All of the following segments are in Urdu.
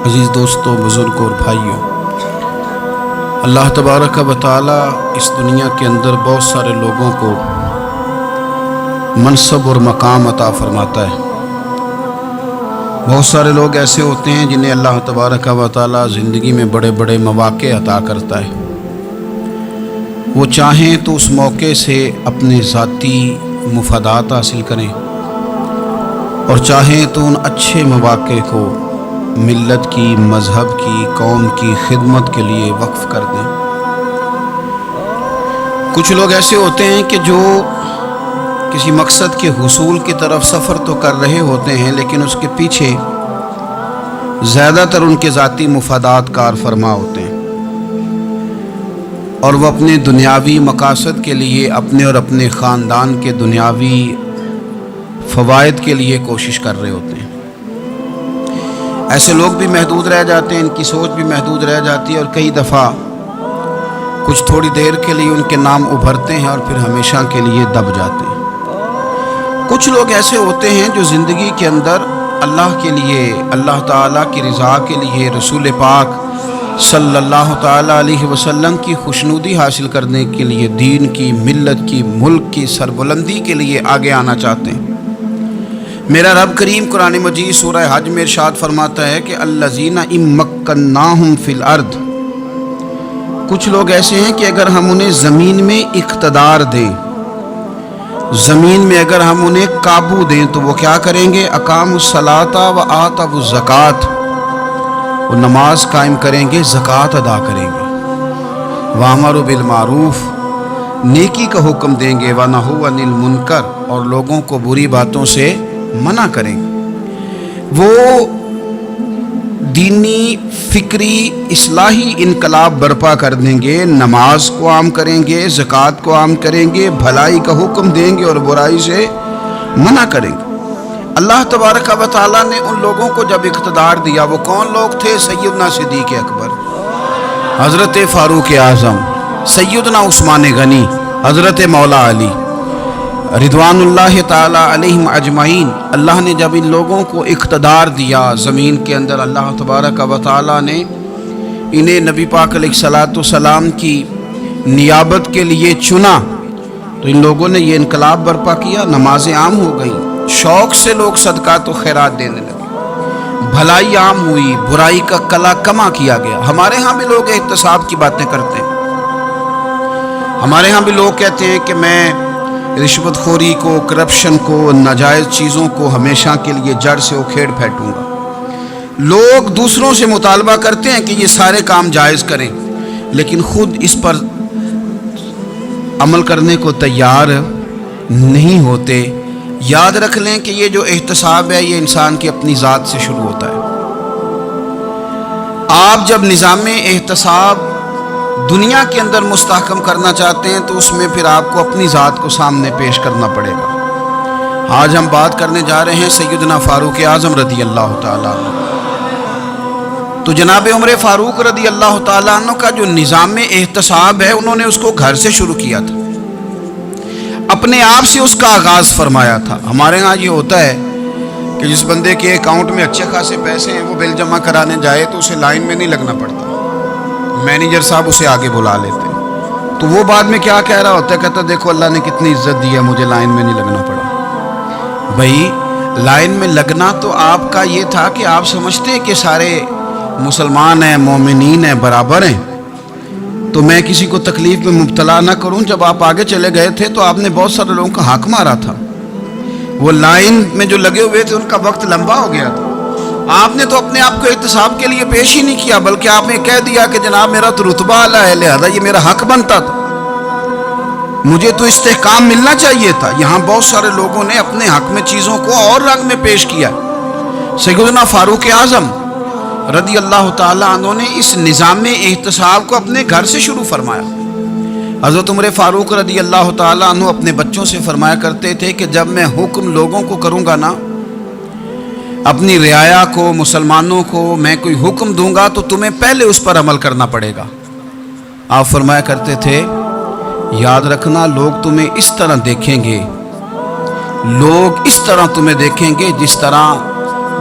عزیز دوستوں، بزرگوں اور بھائیوں، اللہ تبارک و تعالی اس دنیا کے اندر بہت سارے لوگوں کو منصب اور مقام عطا فرماتا ہے۔ بہت سارے لوگ ایسے ہوتے ہیں جنہیں اللہ تبارک و تعالی زندگی میں بڑے بڑے مواقع عطا کرتا ہے۔ وہ چاہیں تو اس موقع سے اپنے ذاتی مفادات حاصل کریں اور چاہیں تو ان اچھے مواقع کو ملت کی، مذہب کی، قوم کی خدمت کے لیے وقف کر دیں۔ کچھ لوگ ایسے ہوتے ہیں کہ جو کسی مقصد کے حصول کی طرف سفر تو کر رہے ہوتے ہیں، لیکن اس کے پیچھے زیادہ تر ان کے ذاتی مفادات کار فرما ہوتے ہیں، اور وہ اپنے دنیاوی مقاصد کے لیے، اپنے اور اپنے خاندان کے دنیاوی فوائد کے لیے کوشش کر رہے ہوتے ہیں۔ ایسے لوگ بھی محدود رہ جاتے ہیں، ان کی سوچ بھی محدود رہ جاتی ہے، اور کئی دفعہ کچھ تھوڑی دیر کے لیے ان کے نام ابھرتے ہیں اور پھر ہمیشہ کے لیے دب جاتے ہیں۔ کچھ لوگ ایسے ہوتے ہیں جو زندگی کے اندر اللہ کے لیے، اللہ تعالیٰ کی رضا کے لیے، رسول پاک صلی اللہ تعالیٰ علیہ وسلم کی خوشنودی حاصل کرنے کے لیے، دین کی، ملت کی، ملک کی سربلندی کے لیے آگے آنا چاہتے ہیں۔ میرا رب کریم قرآن مجید سورہ حج میں ارشاد فرماتا ہے کہ الذین ان مکناہم فی الارض، کچھ لوگ ایسے ہیں کہ اگر ہم انہیں زمین میں اقتدار دیں، زمین میں اگر ہم انہیں قابو دیں تو وہ کیا کریں گے؟ اقاموا الصلاۃ و آتوا الزکوٰۃ، وہ نماز قائم کریں گے، زکوٰۃ ادا کریں گے، وامروا بالمعروف، نیکی کا حکم دیں گے، ونہوا عن المنکر، اور لوگوں کو بری باتوں سے منع کریں گے۔ وہ دینی، فکری، اصلاحی انقلاب برپا کر دیں گے، نماز کو عام کریں گے، زکوٰۃ کو عام کریں گے، بھلائی کا حکم دیں گے اور برائی سے منع کریں گے۔ اللہ تبارک و تعالیٰ نے ان لوگوں کو جب اقتدار دیا، وہ کون لوگ تھے؟ سیدنا صدیق اکبر، حضرت فاروق اعظم، سیدنا عثمان غنی، حضرت مولا علی رضوان اللہ تعالیٰ علیہم اجمعین۔ اللہ نے جب ان لوگوں کو اقتدار دیا زمین کے اندر، اللہ تبارک و تعالیٰ نے انہیں نبی پاک علیہ الصلاۃ والسلام کی نیابت کے لیے چنا، تو ان لوگوں نے یہ انقلاب برپا کیا، نمازیں عام ہو گئیں، شوق سے لوگ صدقات و خیرات دینے لگے، بھلائی عام ہوئی، برائی کا کلا کما کیا گیا۔ ہمارے ہاں بھی لوگ احتساب کی باتیں کرتے ہیں، ہمارے ہاں بھی لوگ کہتے ہیں کہ میں رشوت خوری کو، کرپشن کو، ناجائز چیزوں کو ہمیشہ کے لیے جڑ سے اکھیڑ پھینکوں گا۔ لوگ دوسروں سے مطالبہ کرتے ہیں کہ یہ سارے کام جائز کریں، لیکن خود اس پر عمل کرنے کو تیار نہیں ہوتے۔ یاد رکھ لیں کہ یہ جو احتساب ہے، یہ انسان کی اپنی ذات سے شروع ہوتا ہے۔ آپ جب نظام احتساب دنیا کے اندر مستحکم کرنا چاہتے ہیں تو اس میں پھر آپ کو اپنی ذات کو سامنے پیش کرنا پڑے گا۔ آج ہم بات کرنے جا رہے ہیں سیدنا فاروق اعظم رضی اللہ تعالیٰ عنہ۔ تو جناب عمر فاروق رضی اللہ تعالیٰ عنہ کا جو نظام احتساب ہے، انہوں نے اس کو گھر سے شروع کیا تھا، اپنے آپ سے اس کا آغاز فرمایا تھا۔ ہمارے ہاں یہ ہوتا ہے کہ جس بندے کے اکاؤنٹ میں اچھے خاصے پیسے ہیں، وہ بل جمع کرانے جائے تو اسے لائن میں نہیں لگنا پڑتا، مینیجر صاحب اسے آگے بلا لیتے ہیں، تو وہ بعد میں کیا کہہ رہا ہوتا ہے؟ کہتا دیکھو اللہ نے کتنی عزت دی ہے، مجھے لائن میں نہیں لگنا پڑا۔ بھائی لائن میں لگنا تو آپ کا یہ تھا کہ آپ سمجھتے ہیں کہ سارے مسلمان ہیں، مومنین ہیں، برابر ہیں، تو میں کسی کو تکلیف میں مبتلا نہ کروں۔ جب آپ آگے چلے گئے تھے تو آپ نے بہت سارے لوگوں کا حق مارا تھا، وہ لائن میں جو لگے ہوئے تھے ان کا وقت لمبا ہو گیا تھا، آپ نے تو اپنے آپ کو احتساب کے لیے پیش ہی نہیں کیا، بلکہ آپ نے کہہ دیا کہ جناب میرا تو رتبہ اعلیٰ ہے، لہذا یہ میرا حق بنتا تھا، مجھے تو استحکام ملنا چاہیے تھا۔ یہاں بہت سارے لوگوں نے اپنے حق میں چیزوں کو اور رنگ میں پیش کیا۔ سیدنا فاروق اعظم رضی اللہ تعالیٰ عنہ نے اس نظام احتساب کو اپنے گھر سے شروع فرمایا۔ حضرت عمر فاروق رضی اللہ تعالیٰ عنہ اپنے بچوں سے فرمایا کرتے تھے کہ جب میں حکم لوگوں کو کروں گا نا، اپنی رعایا کو، مسلمانوں کو میں کوئی حکم دوں گا تو تمہیں پہلے اس پر عمل کرنا پڑے گا۔ آپ فرمایا کرتے تھے یاد رکھنا، لوگ تمہیں اس طرح دیکھیں گے، لوگ اس طرح تمہیں دیکھیں گے جس طرح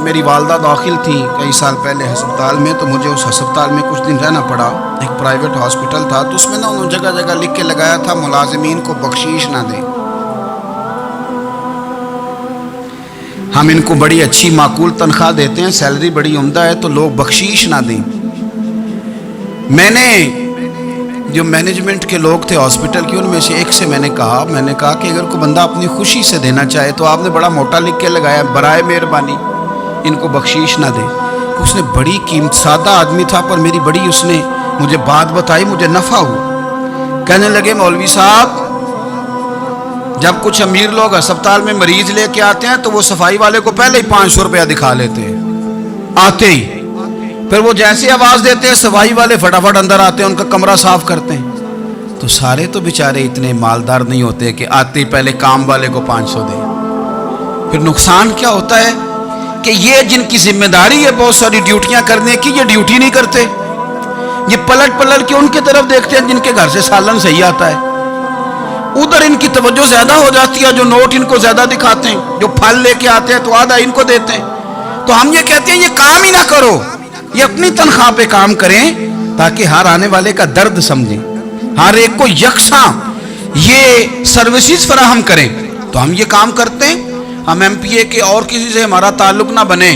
میری والدہ داخل تھی کئی سال پہلے ہسپتال میں، تو مجھے اس ہسپتال میں کچھ دن رہنا پڑا. ایک پرائیویٹ ہاسپٹل تھا، تو اس میں انہوں نے جگہ جگہ لکھ کے لگایا تھا ملازمین کو بخشیش نہ دیں. ہم ان کو بڑی اچھی معقول تنخواہ دیتے ہیں، سیلری بڑی عمدہ ہے، تو لوگ بخشیش نہ دیں. میں نے جو مینجمنٹ کے لوگ تھے ہاسپٹل کے، ان میں سے ایک سے میں نے کہا کہ اگر کوئی بندہ اپنی خوشی سے دینا چاہے تو آپ نے بڑا موٹا لکھ کے لگایا برائے مہربانی ان کو بخشیش نہ دے. اس نے بڑی قیمت، سادہ آدمی تھا پر میری بڑی اس نے مجھے بات بتائی، مجھے نفع ہوا. کہنے لگے مولوی صاحب، جب کچھ امیر لوگ ہسپتال میں مریض لے کے آتے ہیں تو وہ صفائی والے کو پہلے ہی 500 روپیہ دکھا لیتے ہیں آتے ہی. پھر وہ جیسے آواز دیتے ہیں صفائی والے فٹافٹ اندر آتے ہیں، ان کا کمرہ صاف کرتے ہیں. تو سارے تو بیچارے اتنے مالدار نہیں ہوتے کہ آتے ہی پہلے کام والے کو 500 دیں. پھر نقصان کیا ہوتا ہے کہ یہ جن کی ذمہ داری ہے بہت ساری ڈیوٹیاں کرنے کی، یہ ڈیوٹی نہیں کرتے. یہ پلٹ کے ان کی طرف دیکھتے ہیں جن کے گھر سے سالن صحیح آتا ہے، ادھر ان کی توجہ زیادہ ہو جاتی ہے. جو نوٹ ان کو زیادہ دکھاتے ہیں، جو پھل لے کے آتے ہیں تو آدھا ان کو دیتے ہیں. تو ہم یہ کہتے ہیں یہ کام ہی نہ کرو، یہ اپنی تنخواہ پہ کام کریں تاکہ ہر آنے والے کا درد سمجھیں، ہر ایک کو یکساں یہ سروسز فراہم کریں. تو ہم یہ کام کرتے ہیں. ہم ایم پی اے کے اور کسی سے ہمارا تعلق نہ بنے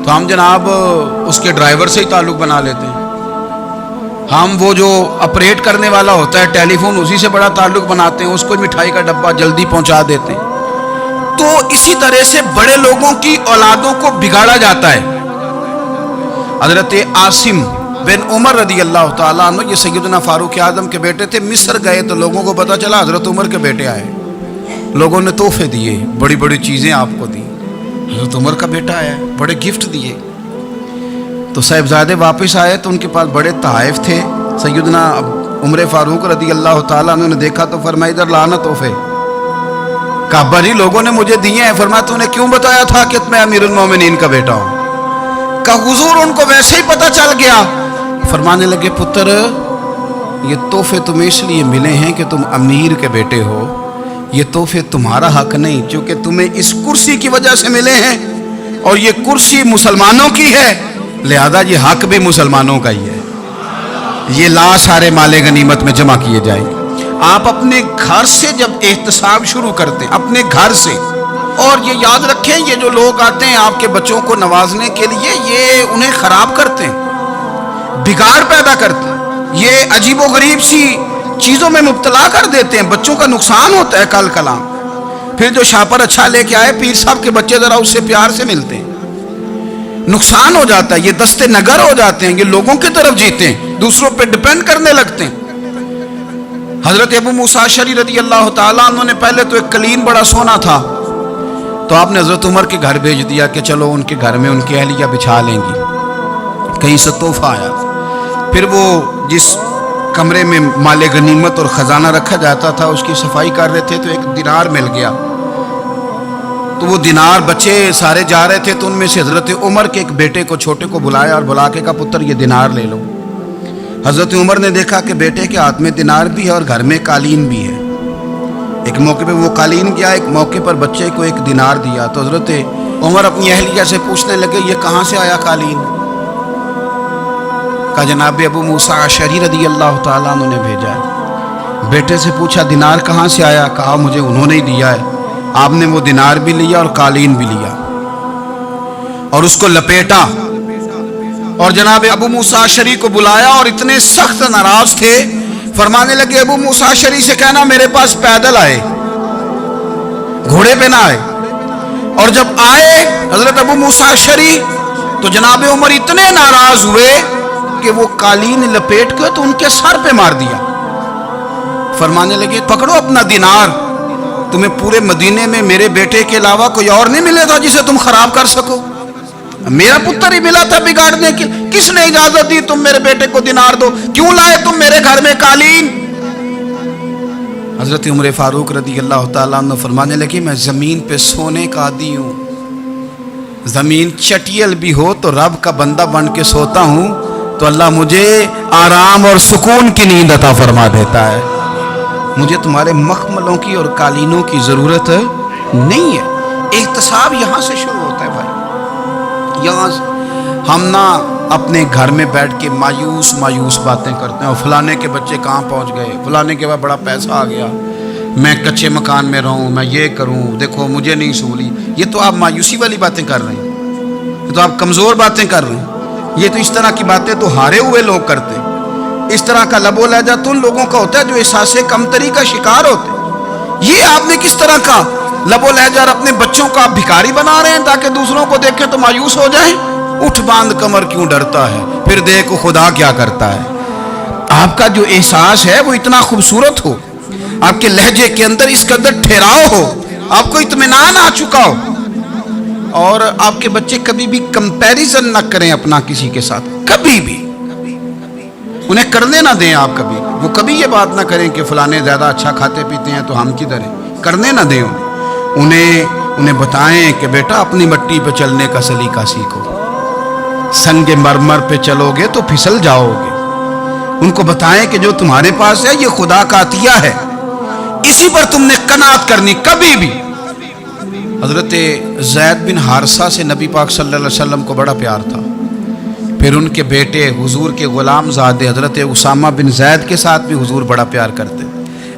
تو ہم جناب اس کے ڈرائیور سے ہی تعلق بنا لیتے ہیں. ہم وہ جو آپریٹ کرنے والا ہوتا ہے ٹیلی فون، اسی سے بڑا تعلق بناتے ہیں، اس کو مٹھائی کا ڈبہ جلدی پہنچا دیتے ہیں. تو اسی طرح سے بڑے لوگوں کی اولادوں کو بگاڑا جاتا ہے. حضرت عاصم بن عمر رضی اللہ تعالیٰ عنہ، یہ سیدنا فاروق اعظم کے بیٹے تھے. مصر گئے تو لوگوں کو پتا چلا حضرت عمر کے بیٹے آئے. لوگوں نے تحفے دیے، بڑی بڑی چیزیں آپ کو دی. حضرت عمر کا بیٹا آیا، بڑے گفٹ دیے. تو صاحبزادے واپس آئے تو ان کے پاس بڑے تحائف تھے. سیدنا عمر فاروق رضی اللہ تعالیٰ عنہ نے دیکھا تو فرمایا ادھر لانا تحفے. کہا بھائی لوگوں نے مجھے دیے ہیں. فرمایا تو نے کیوں بتایا تھا کہ میں امیر المومنین کا بیٹا ہوں؟ کہا حضور ان کو ویسے ہی پتہ چل گیا. فرمانے لگے پتر، یہ تحفے تمہیں اس لیے ملے ہیں کہ تم امیر کے بیٹے ہو. یہ تحفے تمہارا حق نہیں، چونکہ تمہیں اس کرسی کی وجہ سے ملے ہیں اور یہ کرسی مسلمانوں کی ہے، لہذا یہ حق بھی مسلمانوں کا ہی ہے. یہ لا سارے مال غنیمت میں جمع کیے جائیں گے. آپ اپنے گھر سے جب احتساب شروع کرتے ہیں، اپنے گھر سے، اور یہ یاد رکھیں یہ جو لوگ آتے ہیں آپ کے بچوں کو نوازنے کے لیے، یہ انہیں خراب کرتے ہیں، بگاڑ پیدا کرتے ہیں، یہ عجیب و غریب سی چیزوں میں مبتلا کر دیتے ہیں. بچوں کا نقصان ہوتا ہے کل کلام. پھر جو شاپر اچھا لے کے آئے پیر صاحب کے بچے ذرا اس سے پیار سے ملتے ہیں، نقصان ہو جاتا ہے. یہ دستے نگر ہو جاتے ہیں، یہ لوگوں کی طرف جیتے ہیں، دوسروں پہ ڈیپینڈ کرنے لگتے ہیں. حضرت ابو موسیٰ اشعری رضی اللہ تعالیٰ عنہ نے پہلے تو ایک قلین بڑا سونا تھا، تو آپ نے حضرت عمر کے گھر بھیج دیا کہ چلو ان کے گھر میں ان کی اہلیہ بچھا لیں گی. کہیں سے تحفہ آیا. پھر وہ جس کمرے میں مال غنیمت اور خزانہ رکھا جاتا تھا اس کی صفائی کر رہے تھے تو ایک دینار مل گیا. تو وہ دینار بچے سارے جا رہے تھے تو ان میں سے حضرت عمر کے ایک بیٹے کو چھوٹے کو بلایا اور بلا کے کہا پتر یہ دینار لے لو. حضرت عمر نے دیکھا کہ بیٹے کے ہاتھ میں دینار بھی ہے اور گھر میں قالین بھی ہے. ایک موقع پہ وہ قالین کیا، ایک موقع پر بچے کو ایک دینار دیا. تو حضرت عمر اپنی اہلیہ سے پوچھنے لگے یہ کہاں سے آیا قالین؟ کہا جناب ابو موسیٰ اشعری رضی اللہ تعالیٰ عنہ نے بھیجا ہے. بیٹے سے پوچھا دینار کہاں سے آیا؟ کہا مجھے انہوں نے ہی دیا ہے. آپ نے وہ دینار بھی لیا اور قالین بھی لیا اور اس کو لپیٹا اور جناب ابو موسیٰ اشعری کو بلایا اور اتنے سخت ناراض تھے. فرمانے لگے ابو موسیٰ اشعری سے کہنا میرے پاس پیدل آئے، گھوڑے پہ نہ آئے. اور جب آئے حضرت ابو موسیٰ اشعری تو جناب عمر اتنے ناراض ہوئے کہ وہ قالین لپیٹ کے تو ان کے سر پہ مار دیا. فرمانے لگے پکڑو اپنا دینار، تمہیں پورے مدینے میں میرے بیٹے کے علاوہ کوئی اور نہیں ملے گا جسے تم خراب کر سکو. میرا پتر ہی ملا تھا بگاڑنے کی، کس نے اجازت دی تم میرے بیٹے کو دینار دو؟ کیوں لائے تم میرے گھر میں قالین؟ حضرت عمر فاروق رضی اللہ تعالیٰ عنہ فرمانے لگے میں زمین پہ سونے کا عادی ہوں، زمین چٹیل بھی ہو تو رب کا بندہ بن کے سوتا ہوں تو اللہ مجھے آرام اور سکون کی نیند عطا فرما دیتا ہے. مجھے تمہارے مخملوں کی اور قالینوں کی ضرورت نہیں ہے. احتساب یہاں سے شروع ہوتا ہے بھائی. یہاں ہم نا اپنے گھر میں بیٹھ کے مایوس باتیں کرتے ہیں، اور فلانے کے بچے کہاں پہنچ گئے، فلانے کے بعد بڑا پیسہ آ گیا، میں کچے مکان میں رہوں، میں یہ کروں، دیکھو مجھے نہیں سہولی۔ یہ تو آپ مایوسی والی باتیں کر رہے ہیں، یہ تو آپ کمزور باتیں کر رہے ہیں۔ یہ تو اس طرح کی باتیں تو ہارے ہوئے لوگ کرتے ہیں۔ اس طرح کا لب و لہجہ تو ان لوگوں کا ہوتا ہے جو احساس کمتری کا شکار ہوتے ہیں۔ یہ آپ نے کس طرح کا لب و لہجہ، اور اپنے بچوں کو آپ بھکاری بنا رہے ہیں تاکہ دوسروں کو دیکھیں تو مایوس ہو جائیں۔ اٹھ باندھ کمر کیوں ڈرتا ہے، پھر دیکھو خدا کیا کرتا ہے۔ آپ کا جو احساس ہے وہ اتنا خوبصورت ہو، آپ کے لہجے کے اندر اس قدر ٹھہراؤ ہو، آپ کو اطمینان آ چکا ہو، اور آپ کے بچے کبھی بھی کمپیریزن نہ کریں اپنا کسی کے ساتھ، کبھی بھی انہیں کرنے نہ دیں۔ آپ کبھی وہ کبھی یہ بات نہ کریں کہ فلانے زیادہ اچھا کھاتے پیتے ہیں تو ہم کدھر ہیں، کرنے نہ دیں۔ انہیں بتائیں کہ بیٹا اپنی مٹی پہ چلنے کا سلیقہ سیکھو، سنگ مرمر پہ چلو گے تو پھسل جاؤ گے۔ ان کو بتائیں کہ جو تمہارے پاس ہے یہ خدا کا عطیہ ہے، اسی پر تم نے قناعت کرنی کبھی بھی۔ حضرت زید بن حارثہ سے نبی پاک صلی اللہ علیہ وسلم کو بڑا پیار تھا، پھر ان کے بیٹے حضور کے غلام زادے حضرت اسامہ بن زید کے ساتھ بھی حضور بڑا پیار کرتے،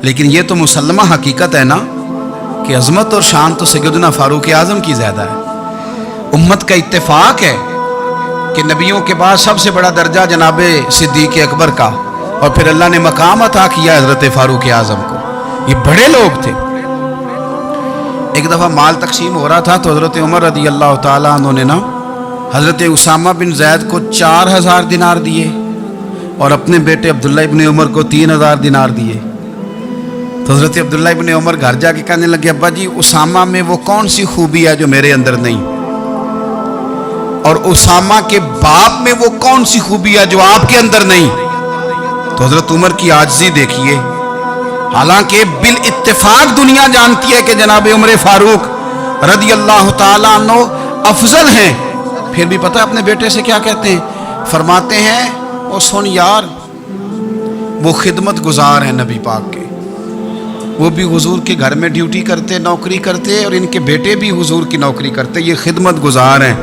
لیکن یہ تو مسلمہ حقیقت ہے نا کہ عظمت اور شان تو سیدنا فاروق اعظم کی زیادہ ہے۔ امت کا اتفاق ہے کہ نبیوں کے بعد سب سے بڑا درجہ جناب صدیق اکبر کا، اور پھر اللہ نے مقام عطا کیا حضرت فاروق اعظم کو۔ یہ بڑے لوگ تھے۔ ایک دفعہ مال تقسیم ہو رہا تھا تو حضرت عمر رضی اللہ تعالیٰ عنہ نے نا حضرت اسامہ بن زید کو 4000 دینار دیے، اور اپنے بیٹے عبداللہ ابن عمر کو 3000 دینار دیے۔ تو حضرت عبداللہ ابن عمر گھر جا کے کہنے لگے، ابا جی اسامہ میں وہ کون سی خوبی ہے جو میرے اندر نہیں، اور اسامہ کے باپ میں وہ کون سی خوبی ہے جو آپ کے اندر نہیں۔ تو حضرت عمر کی عاجزی دیکھیے، حالانکہ بالاتفاق دنیا جانتی ہے کہ جناب عمر فاروق رضی اللہ تعالیٰ عنہ افضل ہیں، پھر بھی پتہ اپنے بیٹے سے کیا کہتے ہیں؟ فرماتے ہیں وہ سن یار، وہ خدمت گزار ہیں نبی پاک کے، وہ بھی حضور کے گھر میں ڈیوٹی کرتے، نوکری کرتے، اور ان کے بیٹے بھی حضور کی نوکری کرتے، یہ خدمت گزار ہیں۔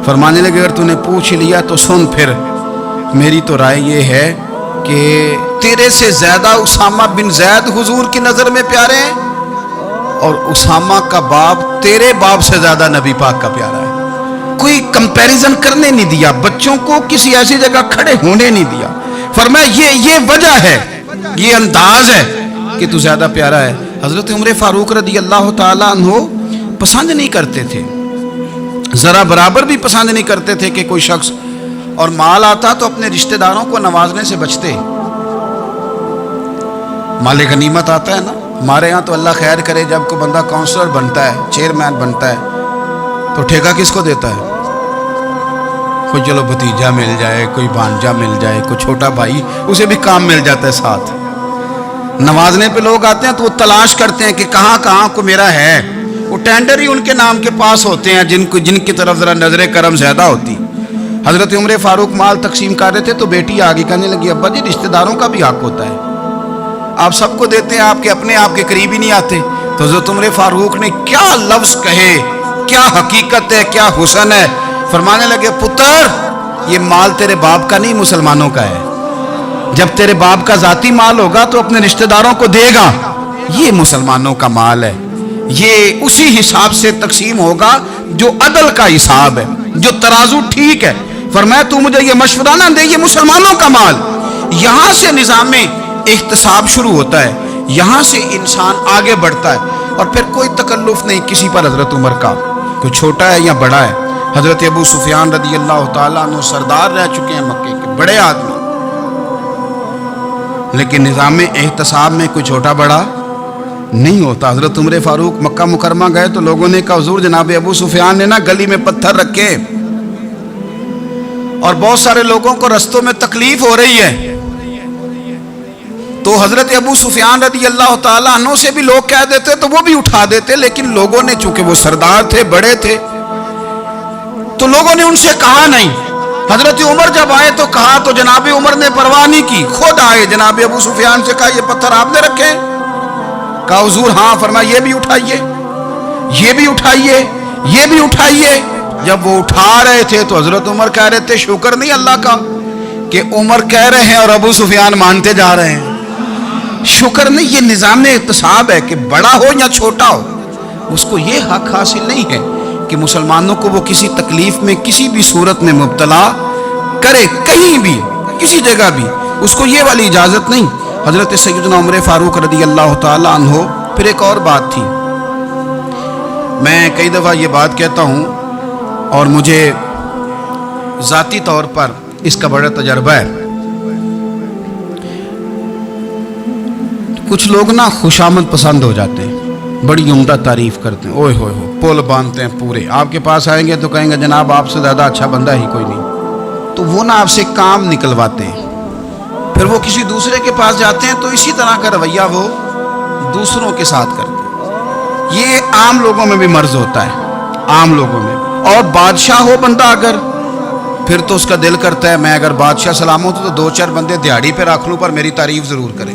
فرمانے لگے اگر تو نے پوچھ لیا تو سن، پھر میری تو رائے یہ ہے کہ تیرے سے زیادہ اسامہ بن زید حضور کی نظر میں پیارے ہیں، اور اسامہ کا باپ تیرے باپ سے زیادہ نبی پاک کا پیارا ہے۔ کوئی کمپیریزن کرنے نہیں دیا، بچوں کو کسی ایسی جگہ کھڑے ہونے نہیں دیا۔ فرمایا یہ وجہ ہے، یہ انداز ہے کہ تو زیادہ پیارا ہے۔ حضرت عمر فاروق رضی اللہ تعالیٰ عنہ پسند نہیں کرتے تھے، ذرا برابر بھی پسند نہیں کرتے تھے کہ کوئی شخص اور مال آتا تو اپنے رشتہ داروں کو نوازنے سے بچتے۔ مال غنیمت آتا ہے نا، ہمارے ہاں تو اللہ خیر کرے جب کوئی بندہ کونسلر بنتا ہے، چیئرمین بنتا ہے، تو ٹھیکہ کس کو دیتا ہے؟ کوئی چلو بھتیجا مل جائے، کوئی بھانجا مل جائے، کوئی چھوٹا بھائی، اسے بھی کام مل جاتا ہے ساتھ۔ نوازنے پہ لوگ آتے ہیں تو وہ تلاش کرتے ہیں کہ کہاں کہاں کو میرا ہے، وہ ٹینڈر ہی ان کے نام کے پاس ہوتے ہیں جن کی طرف ذرا نظر کرم زیادہ ہوتی۔ حضرت عمر فاروق مال تقسیم کر رہے تھے تو بیٹی آگے کہنے لگی، ابا جی رشتہ داروں کا بھی حق ہوتا ہے، آپ سب کو دیتے ہیں، آپ کے اپنے آپ کے قریب ہی نہیں آتے۔ تو حضرت عمر فاروق نے کیا لفظ کہے، کیا حقیقت ہے، کیا حسن ہے۔ فرمانے لگے پتر یہ مال تیرے باپ کا نہیں مسلمانوں کا ہے، جب تیرے باپ کا ذاتی مال ہوگا تو اپنے رشتہ داروں کو دے گا، یہ مسلمانوں کا مال ہے، یہ اسی حساب سے تقسیم ہوگا جو عدل کا حساب ہے، جو ترازو ٹھیک ہے۔ فرمایا تو مجھے یہ مشورہ نہ دے، یہ مسلمانوں کا مال۔ یہاں سے نظام احتساب شروع ہوتا ہے، یہاں سے انسان آگے بڑھتا ہے، اور پھر کوئی تکلف نہیں کسی پر حضرت عمر کا، کوئی چھوٹا ہے یا بڑا ہے۔ حضرت ابو سفیان رضی اللہ تعالیٰ عنہ سردار رہ چکے ہیں مکے کے، بڑے آدمی، لیکن نظام احتساب میں کوئی چھوٹا بڑا نہیں ہوتا۔ حضرت عمر فاروق مکہ مکرمہ گئے تو لوگوں نے کہا حضور جناب ابو سفیان نے نا گلی میں پتھر رکھے، اور بہت سارے لوگوں کو رستوں میں تکلیف ہو رہی ہے۔ تو حضرت ابو سفیان رضی اللہ تعالیٰ عنہ سے بھی لوگ کہہ دیتے تو وہ بھی اٹھا دیتے، لیکن لوگوں نے چونکہ وہ سردار تھے، بڑے تھے، تو لوگوں نے ان سے کہا نہیں۔ حضرت عمر جب آئے تو کہا تو جناب عمر نے پرواہ نہیں کی، خود آئے جناب ابو سفیان سے کہا یہ پتھر آپ نے رکھے؟ کہا حضور ہاں۔ فرمایا یہ بھی اٹھائیے، یہ بھی اٹھائیے، یہ بھی اٹھائیے۔ جب وہ اٹھا رہے تھے تو حضرت عمر کہہ رہے تھے شکر نہیں اللہ کا کہ عمر کہہ رہے ہیں اور ابو سفیان مانتے جا رہے ہیں. شکر نہیں. یہ نظام احتساب ہے کہ بڑا ہو یا چھوٹا ہو اس کو یہ حق حاصل نہیں ہے کہ مسلمانوں کو وہ کسی تکلیف میں کسی بھی صورت میں مبتلا کرے, کہیں بھی کسی جگہ بھی, اس کو یہ والی اجازت نہیں. حضرت سیدنا عمر فاروق رضی اللہ تعالی عنہ. پھر ایک اور بات تھی, میں کئی دفعہ یہ بات کہتا ہوں اور مجھے ذاتی طور پر اس کا بڑا تجربہ ہے. کچھ لوگ نا خوشامد پسند ہو جاتے ہیں, بڑی عمدہ تعریف کرتے ہیں, اوئے ہوئے ہو پول باندھتے ہیں پورے. آپ کے پاس آئیں گے تو کہیں گے جناب آپ سے زیادہ اچھا بندہ ہی کوئی نہیں. تو وہ نا آپ سے کام نکلواتے ہیں, پھر وہ کسی دوسرے کے پاس جاتے ہیں تو اسی طرح کا رویہ وہ دوسروں کے ساتھ کرتے ہیں. یہ عام لوگوں میں بھی مرض ہوتا ہے, عام لوگوں میں. اور بادشاہ ہو بندہ اگر, پھر تو اس کا دل کرتا ہے میں اگر بادشاہ سلامت ہوں تو 2-4 بندے دیہڑی پہ رکھ لوں پر میری تعریف ضرور کریں.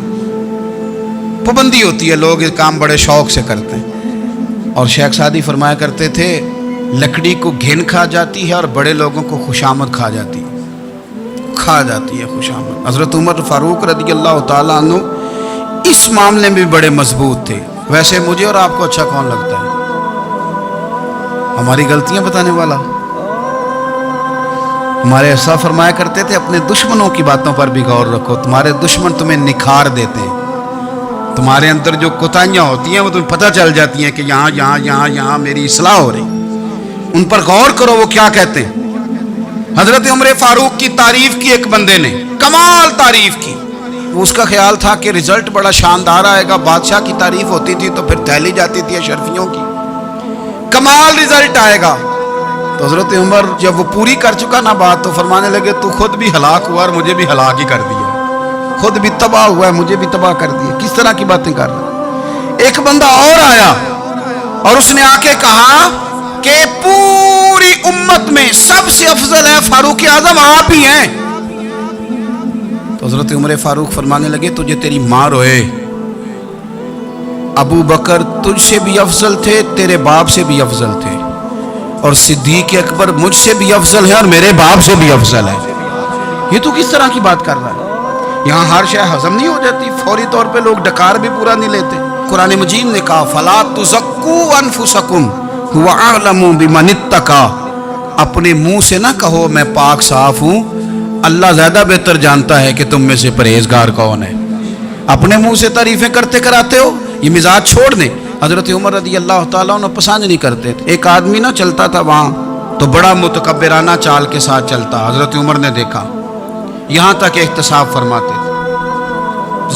پابندی ہوتی ہے, لوگ یہ کام بڑے شوق سے کرتے ہیں. اور شیخ سعدی فرمایا کرتے تھے لکڑی کو گھن کھا جاتی ہے اور بڑے لوگوں کو خوشامد کھا جاتی ہے خوشامد. حضرت عمر فاروق رضی اللہ تعالیٰ عنہ اس معاملے میں بھی بڑے مضبوط تھے. ویسے مجھے اور آپ کو اچھا کون لگتا ہے؟ ہماری غلطیاں بتانے والا. ہمارے ایسا فرمایا کرتے تھے اپنے دشمنوں کی باتوں پر بھی غور رکھو, تمہارے دشمن تمہیں نکھار دیتے ہیں. تمہارے اندر جو کوتاہیاں ہوتی ہیں وہ تمہیں پتہ چل جاتی ہیں کہ یہاں میری اصلاح ہو رہی. ان پر غور کرو وہ کیا کہتے ہیں. حضرت عمر فاروق کی تعریف کی ایک بندے نے, کمال تعریف کی. اس کا خیال تھا کہ رزلٹ بڑا شاندار آئے گا. بادشاہ کی تعریف ہوتی تھی تو پھر تھیلی جاتی تھی اشرفیوں کی, کمال رزلٹ آئے گا. تو حضرت عمر جب وہ پوری کر چکا نا بات تو فرمانے لگے تو خود بھی ہلاک ہوا اور مجھے بھی ہلاک ہی کر دیا. خود بھی تباہ ہوا ہے مجھے بھی تباہ کر دیا. کس طرح کی باتیں کر رہے ہیں. ایک بندہ اور آیا اور اس نے آ کے کہا کہ پوری امت میں سب سے افضل ہے فاروق اعظم آپ ہی ہیں. تو حضرت عمر فاروق فرمانے لگے تجھے تیری ماں روئے, ابو بکر تجھ سے بھی افضل تھے, تیرے باپ سے بھی افضل تھے, اور صدیق اکبر مجھ سے بھی افضل ہے اور میرے باپ سے بھی افضل ہے. یہ تو کس طرح کی بات کر رہا ہے. یہاں ہر شے ہضم نہیں ہو جاتی, فوری طور پہ لوگ ڈکار بھی پورا نہیں لیتے. قرآن مجید نے کہا فلا تزکوا انفسکم هو اعلم بمن اتقى, اپنے منہ سے نہ کہو میں پاک صاف ہوں, اللہ زیادہ بہتر جانتا ہے کہ تم میں سے پرہیزگار کون ہے. اپنے منہ سے تعریفیں کرتے کراتے ہو, یہ مزاج چھوڑ دیں. حضرت عمر رضی اللہ تعالیٰ عنہ پسند نہیں کرتے تھے. ایک آدمی نہ چلتا تھا وہاں تو بڑا متکبرانہ چال کے ساتھ چلتا. حضرت عمر نے دیکھا, یہاں تک احتساب فرماتے تھے,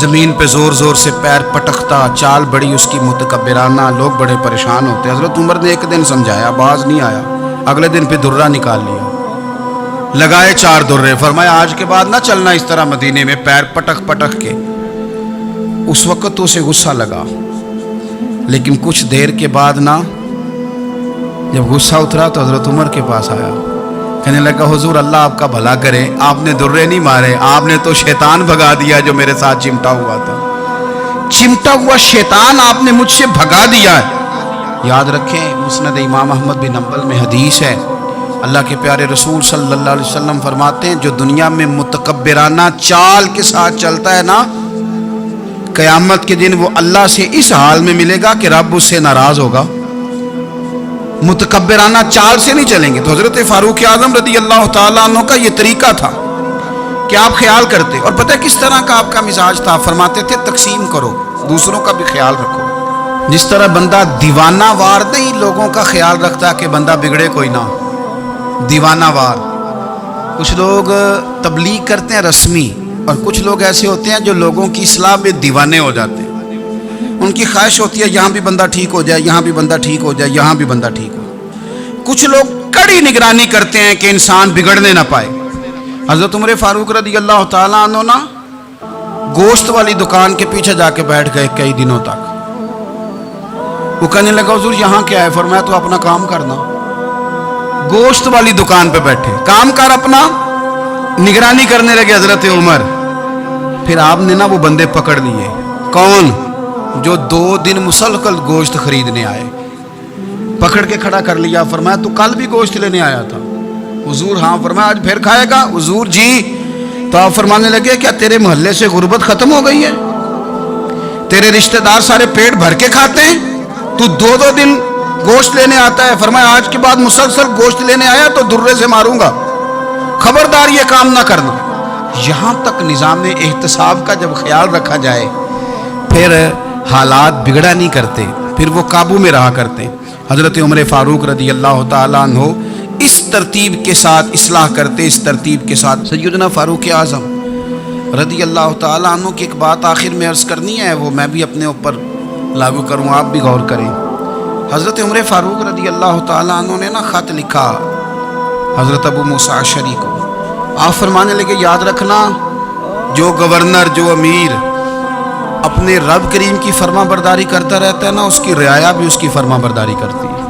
زمین پہ زور زور سے پیر پٹکتا, چال بڑی اس کی متکبرانہ, لوگ بڑے پریشان ہوتے. حضرت عمر نے ایک دن سمجھایا, باز نہیں آیا. اگلے دن پہ درہ نکال لیا, لگائے 4 درے, فرمایا آج کے بعد نہ چلنا اس طرح مدینے میں پیر پٹک پٹک کے. اس وقت تو اسے غصہ لگا, لیکن کچھ دیر کے بعد نا جب غصہ اترا تو حضرت عمر کے پاس آیا, کہنے لگا حضور اللہ آپ کا بھلا کرے, آپ نے درے نہیں مارے, آپ نے تو شیطان بھگا دیا جو میرے ساتھ چمٹا ہوا تھا. چمٹا ہوا شیطان آپ نے مجھ سے بھگا دیا ہے. یاد رکھیں مسند امام احمد بن حنبل میں حدیث ہے, اللہ کے پیارے رسول صلی اللہ علیہ وسلم فرماتے ہیں جو دنیا میں متکبرانہ چال کے ساتھ چلتا ہے نا, قیامت کے دن وہ اللہ سے اس حال میں ملے گا کہ رب اس سے ناراض ہوگا. متکبرانہ چال سے نہیں چلیں گے. تو حضرت فاروق اعظم رضی اللہ تعالیٰ عنہ کا یہ طریقہ تھا کہ آپ خیال کرتے, اور پتہ کس طرح کا آپ کا مزاج تھا. فرماتے تھے تقسیم کرو, دوسروں کا بھی خیال رکھو. جس طرح بندہ دیوانہ وار نہیں لوگوں کا خیال رکھتا کہ بندہ بگڑے کوئی نہ, دیوانہ وار. کچھ لوگ تبلیغ کرتے ہیں رسمی, اور کچھ لوگ ایسے ہوتے ہیں جو لوگوں کی اصلاح میں دیوانے ہو جاتے ہیں. ان کی خواہش ہوتی ہے یہاں بھی بندہ ٹھیک ہو جائے, یہاں بھی بندہ ٹھیک ہو جائے, یہاں بھی بندہ ٹھیک ہو. کچھ لوگ کڑی نگرانی کرتے ہیں کہ انسان بگڑنے نہ پائے. حضرت عمر فاروق رضی اللہ تعالیٰ عنہ نا گوشت والی دکان کے پیچھے جا کے بیٹھ گئے کئی دنوں تک. وہ کہنے لگا حضور یہاں کیا ہے؟ فرمایا تو اپنا کام کرنا. گوشت والی دکان پہ بیٹھے, کام کر اپنا, نگرانی کرنے لگے حضرت عمر. پھر آپ نے نا وہ بندے پکڑ لیے. کون؟ جو 2 دن مسلسل گوشت خریدنے آئے. پکڑ کے کھڑا کر لیا. فرمایا تو کل بھی گوشت لینے آیا تھا؟ حضور ہاں. فرمایا آج پھر کھائے گا؟ حضور جی. تو آپ فرمانے لگے کیا تیرے محلے سے غربت ختم ہو گئی ہے؟ تیرے رشتہ دار سارے پیٹ بھر کے کھاتے ہیں، تو دو دو دن گوشت لینے آتا ہے. فرمایا آج کے بعد مسلسل گوشت لینے آیا تو درے سے ماروں گا، خبردار یہ کام نہ کرنا. یہاں تک نظام احتساب کا جب خیال رکھا جائے پھر حالات بگڑا نہیں کرتے، پھر وہ قابو میں رہا کرتے. حضرت عمر فاروق رضی اللہ تعالیٰ عنہ اس ترتیب کے ساتھ اصلاح کرتے، اس ترتیب کے ساتھ. سیدنا فاروق اعظم رضی اللہ تعالیٰ عنہ کی ایک بات آخر میں عرض کرنی ہے، وہ میں بھی اپنے اوپر لاگو کروں، آپ بھی غور کریں. حضرت عمر فاروق رضی اللہ تعالیٰ عنہ نے خط لکھا حضرت ابو موسیٰ اشعری کو. آپ فرمانے لگے یاد رکھنا، جو گورنر، جو امیر اپنے رب کریم کی فرما برداری کرتا رہتا ہے نا، اس کی رعایا بھی اس کی فرما برداری کرتی ہے.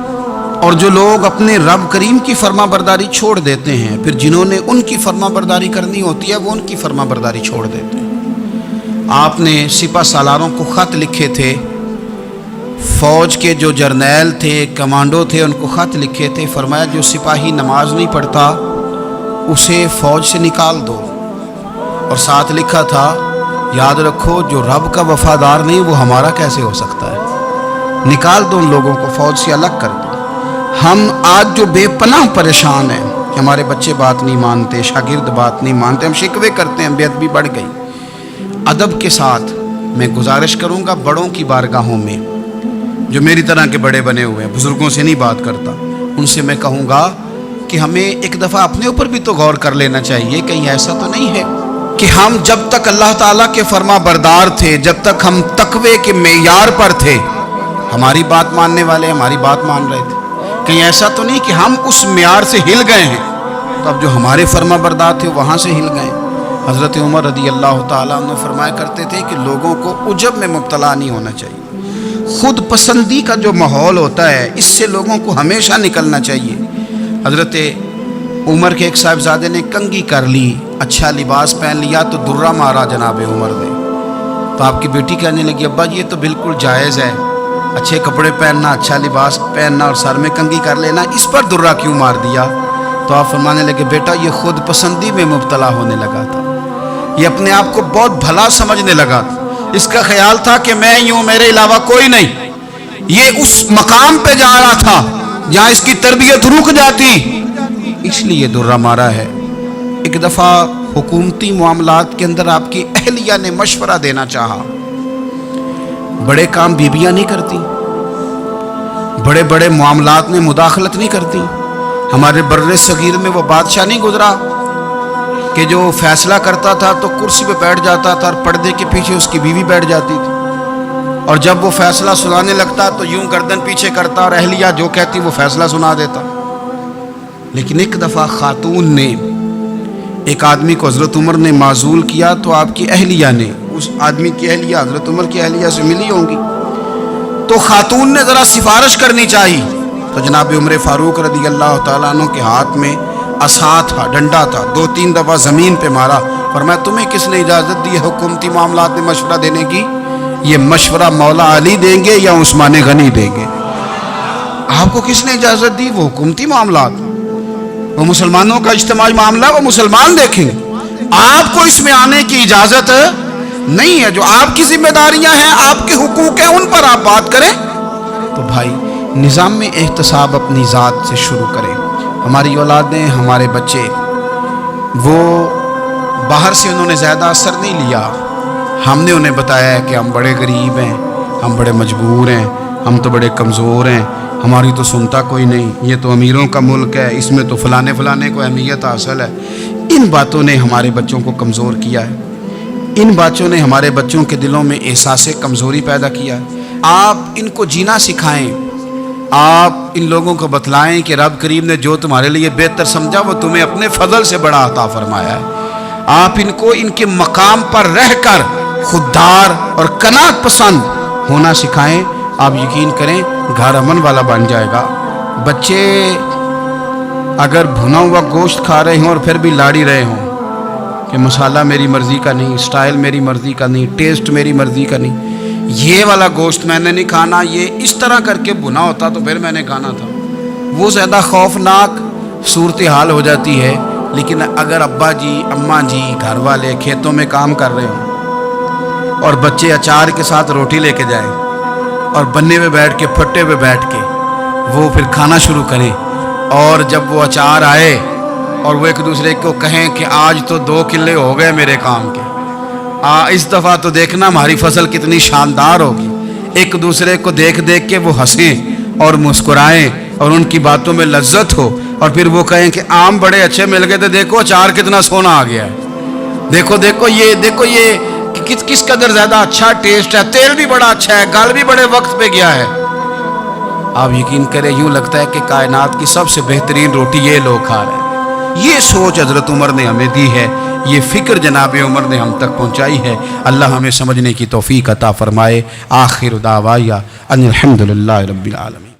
اور جو لوگ اپنے رب کریم کی فرما برداری چھوڑ دیتے ہیں، پھر جنہوں نے ان کی فرما برداری کرنی ہوتی ہے وہ ان کی فرما برداری چھوڑ دیتے ہیں. آپ نے سپہ سالاروں کو خط لکھے تھے، فوج کے جو جرنیل تھے، کمانڈو تھے، ان کو خط لکھے تھے. فرمایا جو سپاہی نماز نہیں پڑھتا اسے فوج سے نکال دو. اور ساتھ لکھا تھا یاد رکھو جو رب کا وفادار نہیں وہ ہمارا کیسے ہو سکتا ہے، نکال دو ان لوگوں کو، فوج سے الگ کر دو. ہم آج جو بے پناہ پریشان ہیں کہ ہمارے بچے بات نہیں مانتے، شاگرد بات نہیں مانتے، ہم شکوے کرتے ہیں، بے ادبی بڑھ گئی. ادب کے ساتھ میں گزارش کروں گا بڑوں کی بارگاہوں میں، جو میری طرح کے بڑے بنے ہوئے ہیں، بزرگوں سے نہیں بات کرتا، ان سے میں کہوں گا کہ ہمیں ایک دفعہ اپنے اوپر بھی تو غور کر لینا چاہیے. کہیں ایسا تو نہیں ہے کہ ہم جب تک اللہ تعالیٰ کے فرما بردار تھے، جب تک ہم تقوی کے معیار پر تھے، ہماری بات ماننے والے ہماری بات مان رہے تھے. کہیں ایسا تو نہیں کہ ہم اس معیار سے ہل گئے ہیں تو اب جو ہمارے فرما بردار تھے وہاں سے ہل گئے. حضرت عمر رضی اللہ تعالیٰ عنہ فرمایا کرتے تھے کہ لوگوں کو عجب میں مبتلا نہیں ہونا چاہیے. خود پسندی کا جو ماحول ہوتا ہے اس سے لوگوں کو ہمیشہ نکلنا چاہیے. حضرت عمر کے ایک صاحبزادے نے کنگھی کر لی، اچھا لباس پہن لیا تو درہ مارا جناب عمر نے. تو آپ کی بیٹی کہنے لگی ابا یہ تو بالکل جائز ہے، اچھے کپڑے پہننا، اچھا لباس پہننا اور سر میں کنگھی کر لینا، اس پر درہ کیوں مار دیا؟ تو آپ فرمانے لگے بیٹا یہ خود پسندی میں مبتلا ہونے لگا تھا، یہ اپنے آپ کو بہت بھلا سمجھنے لگا تھا. اس کا خیال تھا کہ میں یوں، میرے علاوہ کوئی نہیں. یہ اس مقام پہ جا رہا تھا جہاں اس کی تربیت رک جاتی، اس لیے درہ مارا ہے. ایک دفعہ حکومتی معاملات کے اندر آپ کی اہلیہ نے مشورہ دینا چاہا. بڑے کام بیویاں نہیں کرتی، بڑے بڑے معاملات میں مداخلت نہیں کرتی. ہمارے بر صغیر میں وہ بادشاہ نہیں گزرا کہ جو فیصلہ کرتا تھا تو کرسی پہ بیٹھ جاتا تھا اور پردے کے پیچھے اس کی بیوی بیٹھ جاتی تھی، اور جب وہ فیصلہ سنانے لگتا تو یوں گردن پیچھے کرتا اور اہلیہ جو کہتی وہ فیصلہ سنا دیتا. لیکن ایک دفعہ خاتون نے ایک آدمی کو حضرت عمر نے معزول کیا تو آپ کی اہلیہ نے، اس آدمی کی اہلیہ حضرت عمر کی اہلیہ سے ملی ہوں گی، تو خاتون نے ذرا سفارش کرنی چاہیے. تو جناب عمر فاروق رضی اللہ تعالیٰ عنہ کے ہاتھ میں عصا تھا، ڈنڈا تھا، 2-3 دفعہ زمین پہ مارا. فرمایا تمہیں کس نے اجازت دی حکومتی معاملات میں مشورہ دینے کی؟ یہ مشورہ مولا علی دیں گے یا عثمان غنی دیں گے؟ آپ کو کس نے اجازت دی؟ وہ حکومتی معاملات، وہ مسلمانوں کا اجتماعی معاملہ، وہ مسلمان دیکھیں گے. آپ کو اس میں آنے کی اجازت نہیں ہے. جو آپ کی ذمہ داریاں ہیں، آپ کے حقوق ہیں، ان پر آپ بات کریں. تو بھائی نظام میں احتساب اپنی ذات سے شروع کریں. ہماری اولادیں، ہمارے بچے، وہ باہر سے انہوں نے زیادہ اثر نہیں لیا. ہم نے انہیں بتایا ہے کہ ہم بڑے غریب ہیں، ہم بڑے مجبور ہیں، ہم تو بڑے کمزور ہیں، ہماری تو سنتا کوئی نہیں، یہ تو امیروں کا ملک ہے، اس میں تو فلانے فلانے کو اہمیت حاصل ہے. ان باتوں نے ہمارے بچوں کو کمزور کیا ہے. ان باتوں نے ہمارے بچوں کے دلوں میں احساس کمزوری پیدا کیا ہے. آپ ان کو جینا سکھائیں. آپ ان لوگوں کو بتلائیں کہ رب کریم نے جو تمہارے لیے بہتر سمجھا وہ تمہیں اپنے فضل سے بڑا عطا فرمایا ہے. آپ ان کو ان کے مقام پر رہ کر خوددار اور قناعت پسند ہونا سکھائیں. آپ یقین کریں گھر امن والا بن جائے گا. بچے اگر بھنا ہوا گوشت کھا رہے ہوں اور پھر بھی لاڑی رہے ہوں کہ مسالہ میری مرضی کا نہیں، سٹائل میری مرضی کا نہیں، ٹیسٹ میری مرضی کا نہیں، یہ والا گوشت میں نے نہیں کھانا، یہ اس طرح کر کے بنا ہوتا تو پھر میں نے کھانا تھا۔ وہ زیادہ خوفناک صورتحال ہو جاتی ہے۔ لیکن اگر ابا جی اماں جی گھر والے کھیتوں میں کام کر رہے ہوں اور بچے اچار کے ساتھ روٹی لے کے جائیں اور بننے پہ بیٹھ کے پھٹے پہ بیٹھ کے وہ پھر کھانا شروع کریں، اور جب وہ اچار آئے اور وہ ایک دوسرے کو کہیں کہ آج تو 2 کلے ہو گئے میرے کام کے، اس دفعہ تو دیکھنا ہماری فصل کتنی شاندار ہوگی، ایک دوسرے کو دیکھ دیکھ کے وہ ہنسیں اور مسکرائیں اور ان کی باتوں میں لذت ہو، اور پھر وہ کہیں کہ آم بڑے اچھے مل گئے تھے، دیکھو اچار کتنا سونا آ گیا ہے، دیکھو یہ کس قدر زیادہ اچھا ٹیسٹ ہے، تیل بھی بڑا اچھا ہے، گل بھی بڑے وقت پہ گیا ہے۔ آپ یقین کریں یوں لگتا ہے کہ کائنات کی سب سے بہترین روٹی یہ لوگ کھا رہے ہیں۔ یہ سوچ حضرت عمر نے ہمیں دی ہے، یہ فکر جناب عمر نے ہم تک پہنچائی ہے۔ اللہ ہمیں سمجھنے کی توفیق عطا فرمائے۔ آخر دعوایا ان الحمدللہ رب العالمین۔